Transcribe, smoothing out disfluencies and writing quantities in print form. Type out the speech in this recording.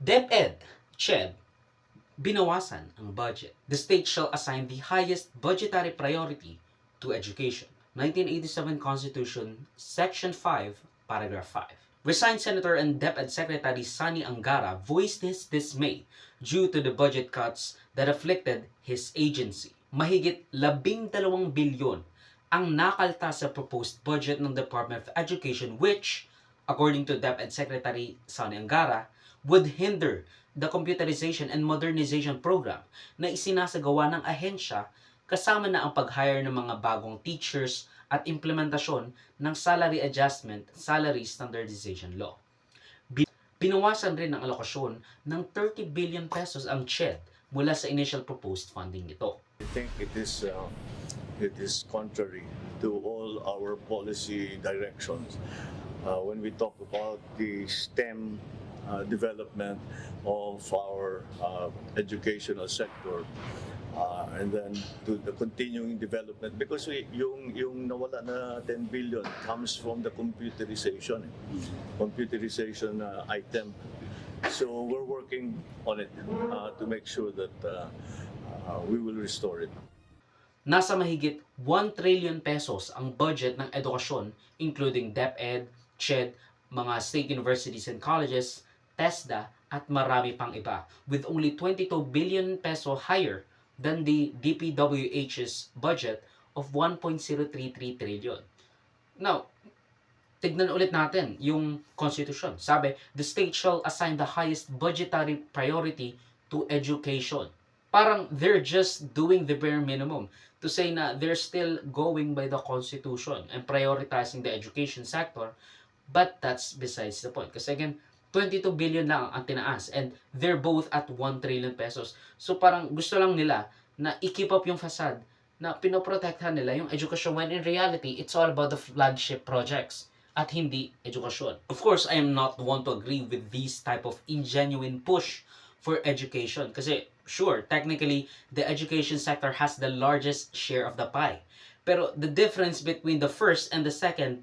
DepEd, CHED, binawasan ang budget. The state shall assign the highest budgetary priority to education. 1987 Constitution, Section 5, Paragraph 5. Resigned Senator and DepEd Secretary Sani Angara voiced his dismay due to the budget cuts that afflicted his agency. Mahigit 12 bilyon ang nakalta sa proposed budget ng Department of Education which, according to DepEd Secretary Sani Angara, would hinder the computerization and modernization program na isinasagawa ng ahensya kasama na ang pag-hire ng mga bagong teachers at implementasyon ng salary adjustment, salary standardization law. Binawasan rin ang alokasyon ng 30 billion pesos ang CHED mula sa initial proposed funding nito. I think it is contrary to all our policy directions. When we talk about the STEM development of our educational sector, and then to the continuing development, because yung nawala na 10 billion comes from the computerization item. So we're working on it to make sure that we will restore it. Nasa mahigit 1 trillion pesos ang budget ng edukasyon including DepEd, CHED, mga state universities and colleges, TESDA at marami pang iba, with only 22 billion peso higher than the DPWH's budget of 1.033 trillion. Now, tignan ulit natin yung constitution. Sabi, the state shall assign the highest budgetary priority to education. Parang they're just doing the bare minimum to say na they're still going by the constitution and prioritizing the education sector, but that's besides the point. Kasi again, 22 billion lang ang tinaas and they're both at 1 trillion pesos. So parang gusto lang nila na i-keep up yung facade na pinoprotektahan nila yung education when in reality, it's all about the flagship projects at hindi edukasyon. Of course, I am not one to agree with this type of ingenuine push for education. Kasi sure, technically, the education sector has the largest share of the pie. Pero the difference between the first and the second